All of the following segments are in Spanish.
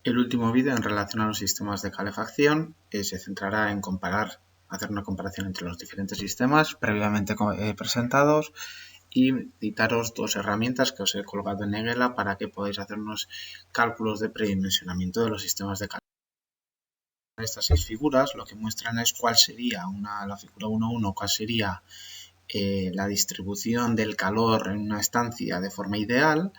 El último vídeo en relación a los sistemas de calefacción se centrará en hacer una comparación entre los diferentes sistemas previamente presentados y citaros dos herramientas que os he colgado en Eguela para que podáis hacer unos cálculos de predimensionamiento de los sistemas de calefacción. Estas 6 figuras lo que muestran es cuál sería la figura 1.1, cuál sería la distribución del calor en una estancia de forma ideal,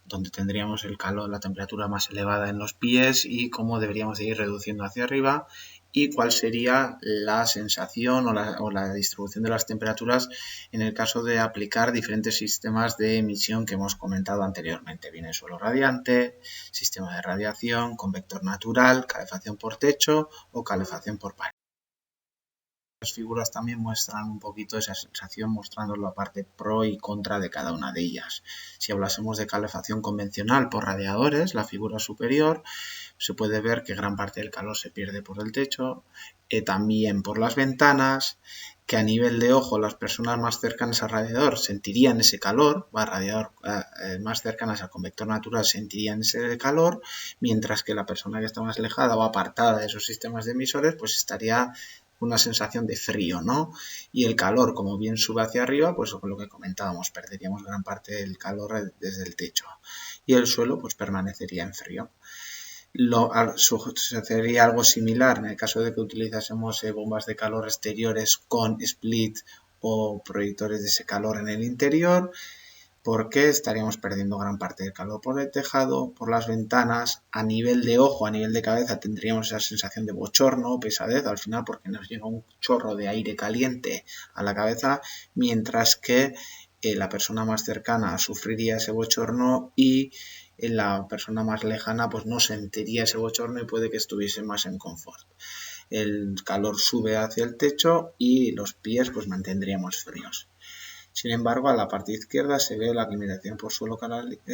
donde tendríamos el calor, la temperatura más elevada en los pies y cómo deberíamos de ir reduciendo hacia arriba, y cuál sería la sensación o la distribución de las temperaturas en el caso de aplicar diferentes sistemas de emisión que hemos comentado anteriormente, bien el suelo radiante, sistema de radiación, convector natural, calefacción por techo o calefacción por pared. Las figuras también muestran un poquito esa sensación, mostrando la parte pro y contra de cada una de ellas. Si hablásemos de calefacción convencional por radiadores, la figura superior, se puede ver que gran parte del calor se pierde por el techo, también por las ventanas, que a nivel de ojo las personas más cercanas al radiador sentirían ese calor, más cercanas al convector natural sentirían ese calor, mientras que la persona que está más alejada o apartada de esos sistemas de emisores pues estaría una sensación de frío, ¿no? Y el calor, como bien sube hacia arriba, pues con lo que comentábamos, perderíamos gran parte del calor desde el techo. Y el suelo, pues permanecería en frío. Sucedería algo similar en el caso de que utilizásemos bombas de calor exteriores con split o proyectores de ese calor en el interior, porque estaríamos perdiendo gran parte del calor por el tejado, por las ventanas. A nivel de ojo, a nivel de cabeza, tendríamos esa sensación de bochorno, pesadez al final, porque nos llega un chorro de aire caliente a la cabeza, mientras que la persona más cercana sufriría ese bochorno y la persona más lejana pues no sentiría ese bochorno y puede que estuviese más en confort. El calor sube hacia el techo y los pies pues mantendríamos fríos. Sin embargo, a la parte izquierda se ve la climatización por suelo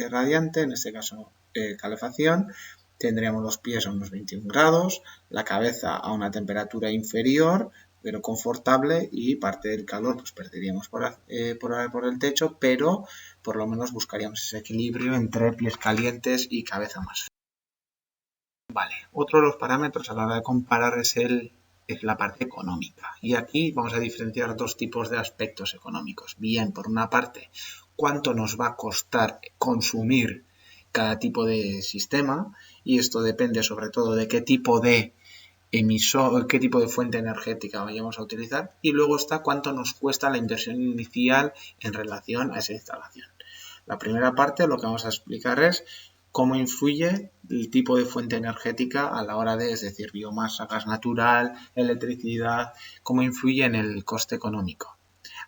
radiante, en este caso calefacción. Tendríamos los pies a unos 21 grados, la cabeza a una temperatura inferior, pero confortable, y parte del calor pues perderíamos por el techo, pero por lo menos buscaríamos ese equilibrio entre pies calientes y cabeza más fría. Vale, otro de los parámetros a la hora de comparar es la parte económica. Y aquí vamos a diferenciar dos tipos de aspectos económicos. Bien, por una parte, cuánto nos va a costar consumir cada tipo de sistema, y esto depende sobre todo de qué tipo de qué tipo de fuente energética vayamos a utilizar, y luego está cuánto nos cuesta la inversión inicial en relación a esa instalación. La primera parte lo que vamos a explicar es cómo influye el tipo de fuente energética a la hora de, es decir, biomasa, gas natural, electricidad, cómo influye en el coste económico.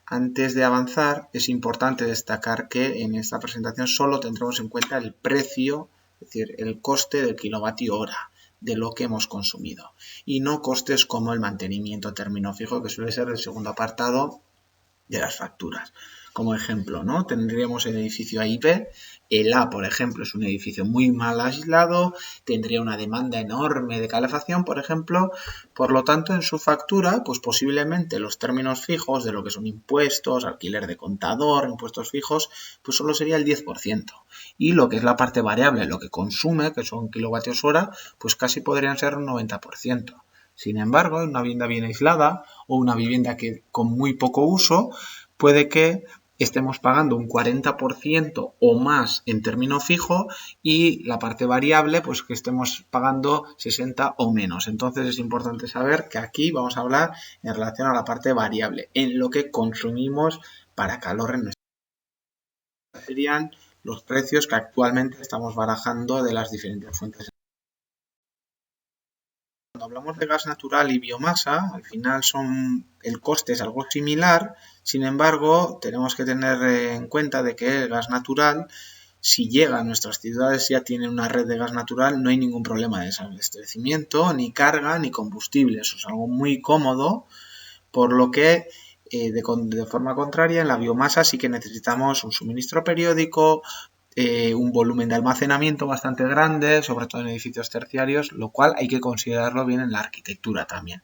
Antes de avanzar, es importante destacar que en esta presentación solo tendremos en cuenta el precio, es decir, el coste del kilovatio hora de lo que hemos consumido, y no costes como el mantenimiento término fijo, que suele ser el segundo apartado de las facturas. Como ejemplo, ¿no? Tendríamos el edificio A y B. El A, por ejemplo, es un edificio muy mal aislado, tendría una demanda enorme de calefacción, por ejemplo. Por lo tanto, en su factura, pues posiblemente los términos fijos de lo que son impuestos, alquiler de contador, impuestos fijos, pues solo sería el 10%. Y lo que es la parte variable, lo que consume, que son kilovatios hora, pues casi podrían ser un 90%. Sin embargo, en una vivienda bien aislada o una vivienda que con muy poco uso, puede que estemos pagando un 40% o más en término fijo, y la parte variable pues que estemos pagando 60 o menos. Entonces es importante saber que aquí vamos a hablar en relación a la parte variable, en lo que consumimos para calor en nuestra casa. Serían los precios que actualmente estamos barajando de las diferentes fuentes. Cuando hablamos de gas natural y biomasa, al final el coste es algo similar. Sin embargo, tenemos que tener en cuenta de que el gas natural, si llega a nuestras ciudades, ya tiene una red de gas natural, no hay ningún problema de desabastecimiento, ni carga, ni combustible. Eso es algo muy cómodo, por lo que de forma contraria, en la biomasa sí que necesitamos un suministro periódico, un volumen de almacenamiento bastante grande, sobre todo en edificios terciarios, lo cual hay que considerarlo bien en la arquitectura también.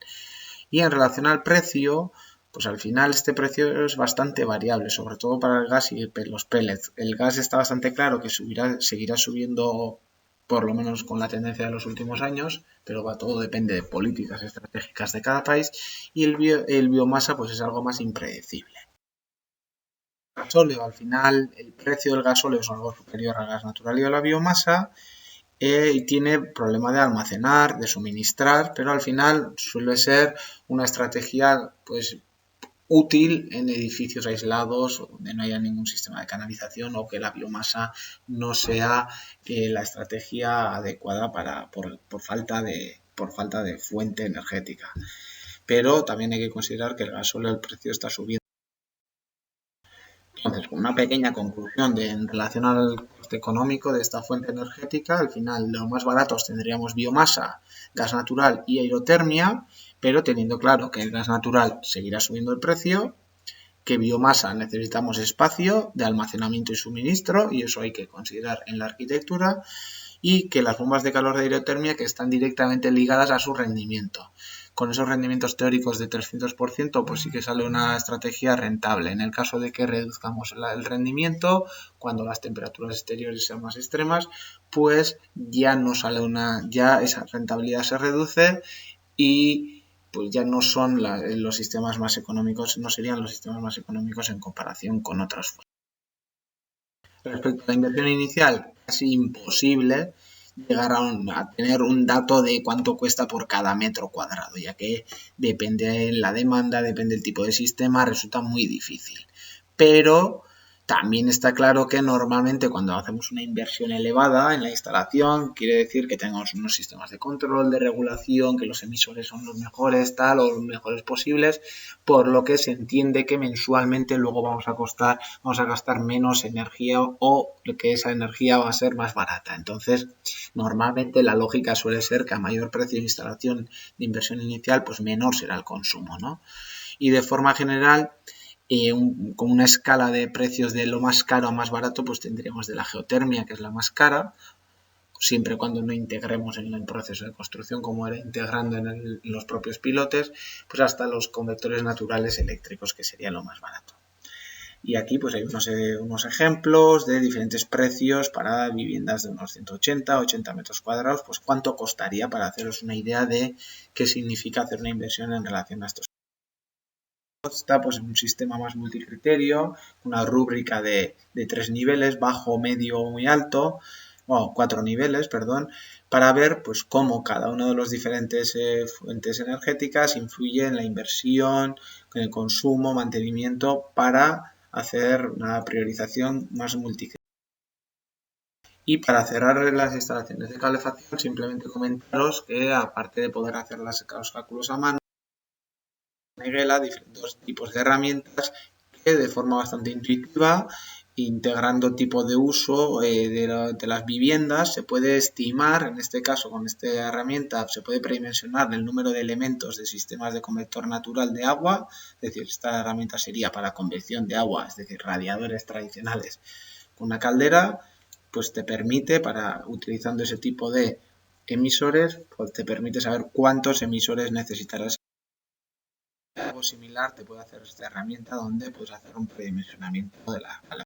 Y en relación al precio, pues al final este precio es bastante variable, sobre todo para el gas y los pellets. El gas está bastante claro que seguirá subiendo por lo menos con la tendencia de los últimos años, pero todo depende de políticas estratégicas de cada país, y el biomasa pues es algo más impredecible. El gasóleo, al final, el precio del gasóleo es algo superior al gas natural y a la biomasa, y tiene problema de almacenar, de suministrar, pero al final suele ser una estrategia pues útil en edificios aislados donde no haya ningún sistema de canalización o que la biomasa no sea la estrategia adecuada por falta de fuente energética. Pero también hay que considerar que el gasóleo, el precio está subiendo. Entonces, una pequeña conclusión en relación al coste económico de esta fuente energética, al final los más baratos tendríamos biomasa, gas natural y aerotermia, pero teniendo claro que el gas natural seguirá subiendo el precio, que biomasa necesitamos espacio de almacenamiento y suministro, y eso hay que considerar en la arquitectura, y que las bombas de calor de aerotermia que están directamente ligadas a su rendimiento. Con esos rendimientos teóricos de 300%, pues sí que sale una estrategia rentable. En el caso de que reduzcamos el rendimiento, cuando las temperaturas exteriores sean más extremas, pues ya no sale ya esa rentabilidad se reduce y pues ya no son los sistemas más económicos, no serían los sistemas más económicos en comparación con otras fuentes. Respecto a la inversión inicial, casi imposible llegar a tener un dato de cuánto cuesta por cada metro cuadrado, ya que depende de la demanda, depende del tipo de sistema, resulta muy difícil. Pero también está claro que normalmente cuando hacemos una inversión elevada en la instalación, quiere decir que tenemos unos sistemas de control, de regulación, que los emisores son los mejores, tal, o los mejores posibles, por lo que se entiende que mensualmente luego vamos a gastar menos energía o que esa energía va a ser más barata. Entonces, normalmente la lógica suele ser que a mayor precio de instalación de inversión inicial, pues menor será el consumo, ¿no? Y de forma general, con una escala de precios de lo más caro a más barato, pues tendríamos de la geotermia, que es la más cara, siempre y cuando no integremos en el proceso de construcción, como era integrando en los propios pilotes, pues hasta los convectores naturales eléctricos, que sería lo más barato. Y aquí pues hay unos ejemplos de diferentes precios para viviendas de unos 180, 80 metros cuadrados, pues cuánto costaría, para haceros una idea de qué significa hacer una inversión en relación a estos. Está pues en un sistema más multicriterio, una rúbrica de 3 niveles, bajo, medio o muy alto, bueno, 4 niveles, perdón, para ver pues cómo cada uno de los diferentes fuentes energéticas influye en la inversión, en el consumo, mantenimiento, para hacer una priorización más multicriterio. Y para cerrar las instalaciones de calefacción, simplemente comentaros que aparte de poder hacer los cálculos a mano, Neguela diferentes tipos de herramientas que de forma bastante intuitiva, integrando tipo de uso de las viviendas, se puede estimar, en este caso con esta herramienta, se puede predimensionar el número de elementos de sistemas de convector natural de agua, es decir, esta herramienta sería para convección de agua, es decir, radiadores tradicionales con una caldera, pues te permite, utilizando ese tipo de emisores, pues te permite saber cuántos emisores necesitarás. Algo similar te puede hacer esta herramienta donde puedes hacer un predimensionamiento de la